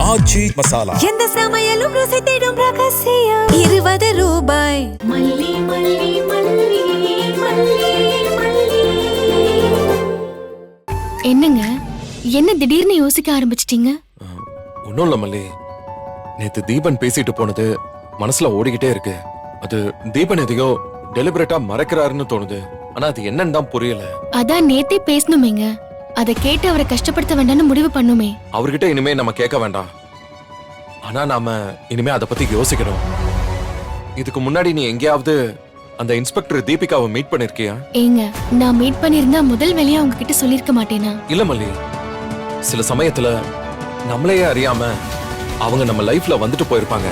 ஆச்சி மசாலா. எந்த சமையலும் ருசி தேடும் ரகசியம் 20 ரூபாய். மல்லி மல்லி மல்லி மல்லி மல்லி. என்னங்க, என்ன திடீர்னு யோசிக்க ஆரம்பிச்சிட்டீங்க? ஒன்னும் இல்ல மல்லி, நேத்து தீபன் பேசிட்டு போனது மனசுல ஓடிக்கிட்டே இருக்கு. அது தீபன் எதையோ டெலிபரேட்டா மறைக்கிறாருன்னு தோணுது. ஆனா அது என்னன்னு தான் புரியல. அதான் நேத்தே பேசணுமேங்க. அதை கேட்டு அவரை கஷ்டப்படுத்த வேண்டாம்னு முடிவு பண்ணுமே. அவர்கிட்ட இனிமே நம்ம கேட்க வேண்டாம். ஆனா நாம இனிமே அதை பத்தி யோசிக்கணும். இதுக்கு முன்னாடி நீ எங்கேயாவது அந்த இன்ஸ்பெக்டர் தீபிகாவை மீட் பண்ணிருக்கியா? ஏங்க, நான் மீட் பண்ணிருந்தா முதல் வேலையா உங்ககிட்ட சொல்லிருக்க மாட்டேனா? இல்ல மல்லி, சில சமயத்துல நம்மளையே அறியாம அவங்க நம்ம லைஃப்ல வந்துட்டு போயிருப்பாங்க.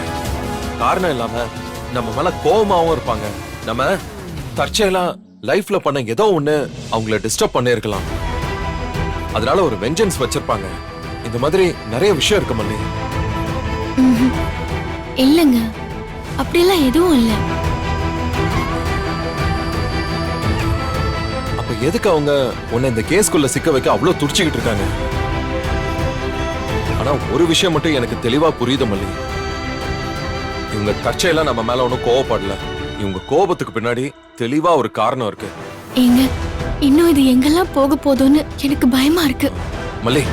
காரணம் இல்லாம நம்ம மேல கோபமாவும் இருப்பாங்க. நம்ம தற்செயலா லைஃப்ல பண்ண ஏதோ ஒண்ணு அவங்கள டிஸ்டர்ப் பண்ணிருக்கலாம். அதனால ஒரு வெஞ்சன்ஸ் வச்சிருப்பாங்க. இந்த மாதிரி நிறைய விஷயம் இருக்கு மல்லி. இல்லங்க, அப்படியெல்லாம் எதுவும் இல்ல. அப்ப எதுக்கு அவங்க உன்னை இந்த கேஸ்குள்ள சிக்க வைக்க அவ்வளவு துடிச்சுக்கிட்டு இருக்காங்க? ஆனா ஒரு விஷயம் மட்டும் எனக்கு தெளிவா புரியுது மல்லி. இவங்க தற்செயலா நம்ம மேல ஒன்னும் கோவப்படல. இவங்க கோபத்துக்கு பின்னாடி தெளிவா ஒரு காரணம் இருக்கு. ஏங்க, இன்னும் இது எங்கெல்லாம் போக போதோன்னு எனக்கு பயமா இருக்கு. மல்லி,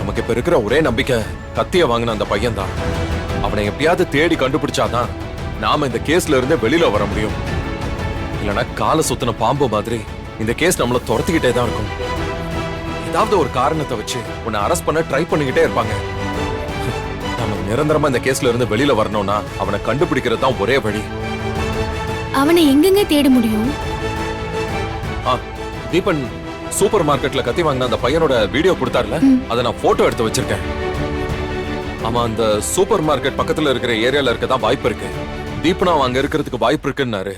நமக்கு இப்ப இருக்கிற ஒரே நம்பிக்கை கத்திய வாங்கின அந்த பையன் தான். அவனை எப்படியாவது தேடி கண்டுபிடிச்சாதான் நாம இந்த கேஸ்ல இருந்து வெளியில வர முடியும். இல்லனா கால சுத்தின பாம்பு மாதிரி இந்த கேஸ் நம்மள துரத்திக்கிட்டே தான் இருக்கும். ஏதாவது ஒரு காரணத்தை வச்சு உன்னை அரெஸ்ட் பண்ண ட்ரை பண்ணிக்கிட்டே இருப்பாங்க. நம்ம நிரந்தரமா இந்த கேஸ்ல இருந்து வெளியில வரணும்னா அவனை கண்டுபிடிக்கிறது தான் ஒரே வழி. அவனை எங்கெங்க தேட முடியும்? தீபன் சூப்பர் மார்க்கெட்ல கத்தி வாங்கின அந்த பையனோட வீடியோ கொடுத்தாருல, அதை நான் போட்டோ எடுத்து வச்சிருக்கேன். ஆமா, அந்த சூப்பர் மார்க்கெட் பக்கத்துல இருக்கிற ஏரியால இருக்கதான் வாய்ப்பு இருக்கு. தீபனா அங்க இருக்கிறதுக்கு வாய்ப்பு இருக்குன்னாரு.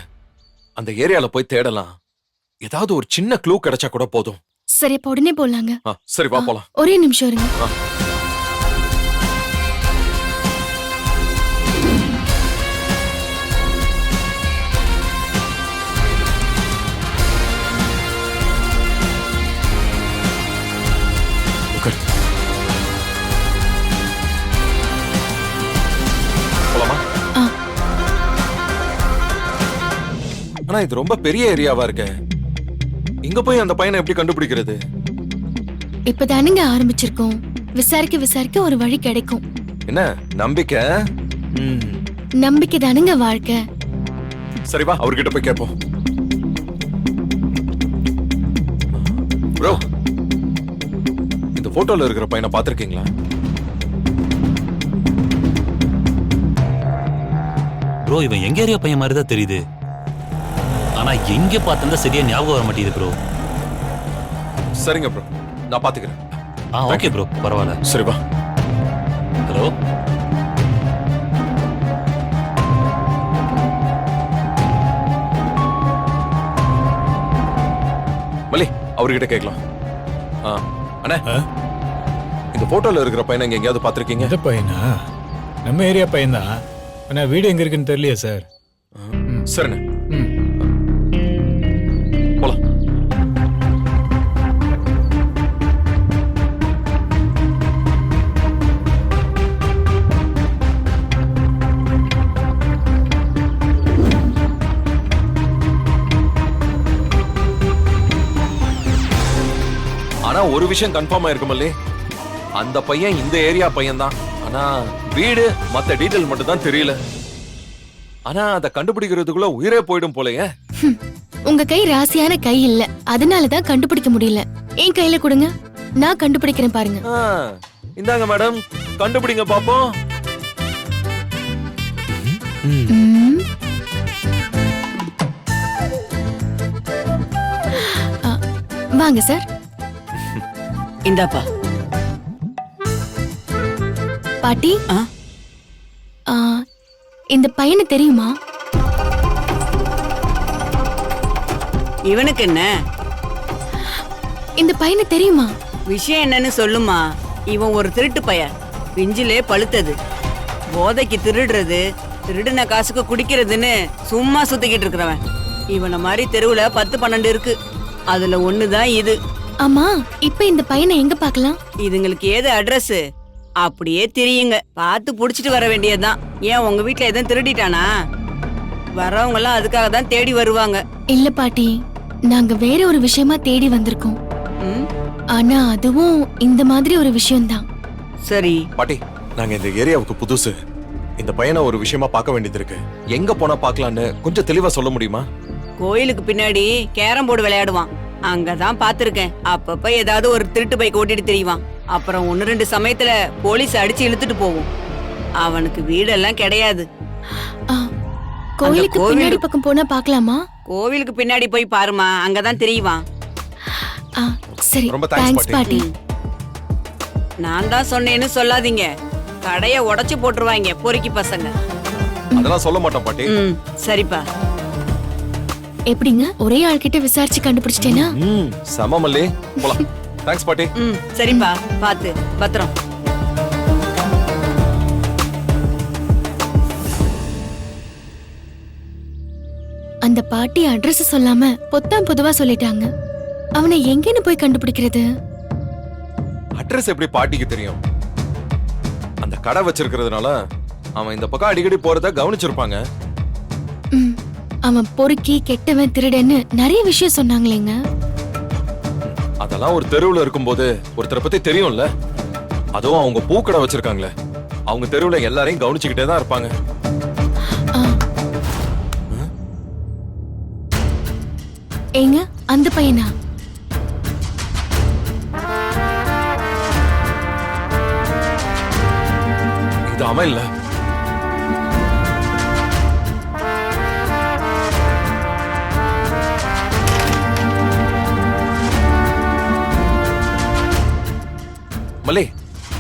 அந்த ஏரியால போய் தேடலாம். ஏதாவது ஒரு சின்ன க்ளூ கிடைச்சா கூட போதும். சரி, அப்ப உடனே போலாங்க. சரி, வா போலாம். ஒரே நிமிஷம் இருங்க. ஆனா இது ரொம்ப பெரிய ஏரியாவா இருக்கு. இங்க போய் அந்த பையனை எப்படி கண்டுபிடிக்கிறது? இப்பதானுங்க ஆரம்பிச்சிருக்கோம். விசாரிக்க விசாரிக்க ஒரு வழி கிடைக்கும். என்ன நம்பிக்கை? நம்பிக்கை தானுங்க வாழ்க்கை. சரி வா, அவர்கிட்ட போய் கேட்போம். ப்ரோ, இந்த போட்டோல இருக்கிற பையனை பாத்திருக்கீங்களா? ப்ரோ, இவன் எங்க ஏரியா பையன் மாதிரி தான் தெரியுது. ஆனா எங்க பார்த்தா சரியா ஞாபகம் வர மாட்டேங்குது ப்ரோ. சரிங்க ப்ரோ, நான் பாத்துக்கிறேன். ஓகே ப்ரோ, பரவாயில்ல. சரி வா. ஹலோ, மல்லி, அவர்கிட்ட கேட்கலாம். அண்ணா, இந்த போட்டோல இருக்கிற பையனை இங்க எங்கேயாவது பாத்திருக்கீங்க? இந்த பையனா? நம்ம ஏரியா பையன் தான். ஆனா வீடு எங்க இருக்குன்னு தெரியலையே சார். சரிண்ணே, போலாம். ஆனா ஒரு விஷயம் கன்ஃபார்மா இருக்கு மல்லி, அந்த பையன் இந்த ஏரியா பையன் தான். ஆனா வீடு மத்த டீடைல் மட்டும் தான் தெரியல. ஆனா அதை கண்டுபிடிக்கிறதுக்குள்ள உயிரே போயிடும் போலயே. உங்க கை ராசியான கை இல்ல, அதனாலதான் கண்டுபிடிக்க முடியல. என் கையில கொடுங்க, நான் கண்டுபிடிக்கிறேன் பாருங்க. இந்தாங்க மேடம், கண்டுபிடிங்க பாப்போம். வாங்க சார். இந்தாப்பா. பாட்டி, இந்த பையனை தெரியுமா? இவனுக்கு என்ன இந்த பையனை தெரியுமா? விஷயம் என்னன்னு சொல்லுமா. இவன் ஒரு திருட்டு பையன், பிஞ்சிலே பழுத்தது. போதைக்கு திருடுறது, திருடின காசுக்கு குடிக்கிறதுன்னு சும்மா சுத்திக்கிட்டு இருக்கிறவன். இவனை மாதிரி தெருவுல 10-12 இருக்கு. அதுல ஒண்ணுதான் இது. ஆமா, இப்ப இந்த பையனை எங்க பார்க்கலாம்? இதுங்களுக்கு ஏது அட்ரஸ்? அப்படியே திரியுங்க. பார்த்து புடிச்சிட்டு வர வேண்டியதுதான். ஏன் உங்க வீட்ல எதுவும் திருடிட்டானா? வரவங்க எல்லாம் அதுக்காக தான் தேடி வருவாங்க. இல்ல பாட்டி, நாங்க வேற ஒரு விஷயமா தேடி வந்திருக்கோம். ம், ஆனா அதுவும் இந்த மாதிரி ஒரு விஷயம்தான். சரி. பாட்டி நாங்க இந்த ஏரியாவுக்கு புதுசு. இந்த பையனை ஒரு விஷயமா பார்க்க வேண்டியது இருக்கு. எங்க போனா பார்க்கலான்னு கொஞ்சம் தெளிவா சொல்ல முடியுமா? கோயிலுக்கு பின்னாடி கேரம் போர்டு விளையாடுவான். அங்கதான் பாத்திருக்கேன். அப்பப்ப ஏதாவது ஒரு திருட்டு பைக் ஓட்டிட்டு திரிவான். அப்புறம் 1-2 சமயத்துல போலீஸ் அடிச்சு இழுத்துட்டு போகும். அவனுக்கு வீடெல்லாம் கிடையாது. ஆ, கோயிலுக்கு கோவில் பின்னாடி பக்கம் போனா பார்க்கலாமா? கோவிலுக்கு பின்னாடி போய் பாருமா, அங்கதான் திரிவான். ஆ, சரி. ரொம்ப thanks, தேங்க்ஸ் பாட்டி. நான் தான் சொன்னேன்னு சொல்லாதீங்க. கடைய உடைச்சு போட்டுருவாங்க பொறுக்கி பசங்க. அதெல்லாம் சொல்ல மாட்டோம் பாட்டி. ம், சரிப்பா. எப்படிங்க ஒரே ஆள்கிட்ட விசாரிச்சு கண்டுபிடிச்சிட்டேனா? செம மல்லி. போலாம். தேங்க்ஸ் பாட்டி. ம், சரிப்பா. பாத்து பத்திரம். அந்த பாட்டி அட்ரஸ் சொல்லாம பொத்தாம் பொதுவா சொல்லிட்டாங்க. அவனை எங்கன்னு போய் கண்டுபிடிக்கிறது? அட்ரஸ் எப்படி பாட்டிக்கு தெரியும்? அந்த கடை வச்சிருக்கிறதுனால அவன் இந்த பக்கம் அடிக்கடி போறத கவனிச்சிருப்பாங்க. ம், அவன் பொறுக்கி கெட்டவன் திருடன்னு நிறைய விஷயம் சொன்னாங்களேங்க. அதெல்லாம் ஒரு தெருவுல இருக்கும்போது ஒருத்தரை பத்தி தெரியும்ல. அதுவும் அவங்க பூக்கடை வச்சிருக்காங்களே, அவங்க தெருவுல எல்லாரையும் கவனிச்சுக்கிட்டே தான் இருப்பாங்க. ஆ. ஏங்க அந்த பையனா? இது அவன் இல்ல. மல்லி,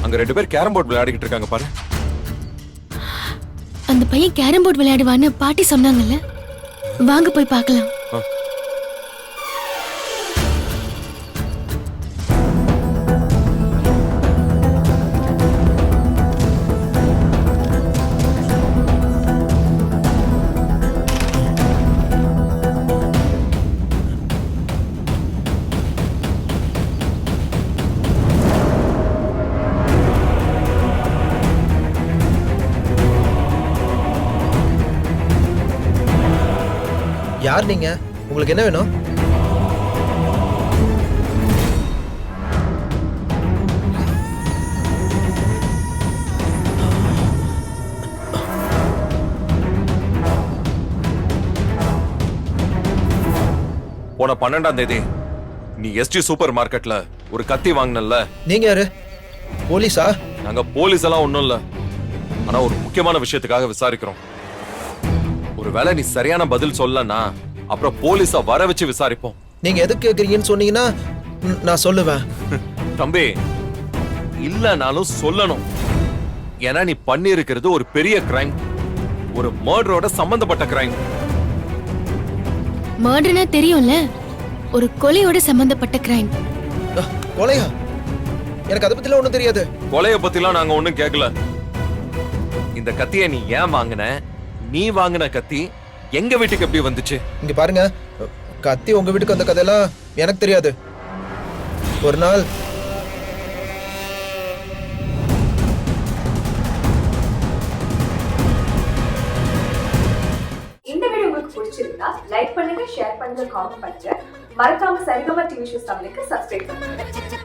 அங்க 2 பேர் கேரம் போர்டு விளையாடிக்கிட்டு இருக்காங்க பாரு. அந்த பையன் கேரம் போர்டு விளையாடுவான்னு பாட்டி சொன்னாங்கல்ல. வாங்க போய் பார்க்கலாம். ஆ. யார் நீங்க? உங்களுக்கு என்ன வேணும்? போன 12ஆம் தேதி நீ எஸ்டி சூப்பர் மார்க்கெட்ல ஒரு கத்தி வாங்கினல்ல. நீங்க யாரு? போலீஸா? நாங்க போலீஸ் எல்லாம் ஒண்ணும் இல்ல. ஆனா ஒரு முக்கியமான விஷயத்துக்காக விசாரிக்கிறோம். ஒருவேளை நீ சரியான பதில் சொல்லனா அப்புறம் போலீஸ வர வச்சு விசாரிப்போம். நீங்க எதுக்கு கேக்குறீங்கன்னு சொன்னீங்கன்னா நான் சொல்லுவேன். தம்பி, இல்லனாலும் சொல்லணும். ஏன்னா நீ பண்ணி இருக்கிறது ஒரு பெரிய கிரைம். ஒரு மர்டரோட சம்பந்தப்பட்ட கிரைம். மர்டர்னா தெரியும்ல, ஒரு கொலையோட சம்பந்தப்பட்ட கிரைம். கொலையா? எனக்கு அதை பத்திலாம் ஒண்ணும் தெரியாது. கொலைய பத்திலாம் நாங்க ஒண்ணும் கேட்கல. இந்த கத்தியை நீ ஏன் வாங்கின? நீ வாங்கின கத்தி எங்க வீட்டுக்கு எப்படி வந்துச்சு? இங்க பாருங்க, கத்தி உங்க வீட்டுக்கு வந்த கதையெல்லாம் எனக்கு தெரியாது. ஒரு நாள் இந்த வீடியோ உங்களுக்கு பிடிச்சிருந்தா லைக் பண்ணுங்க, ஷேர் பண்ணுங்க, காமெண்ட் பண்ணுங்க. மறக்காம சரிகமா டிவி ஷோஸ் தமிழுக்கு சப்ஸ்கிரைப் பண்ணுங்க.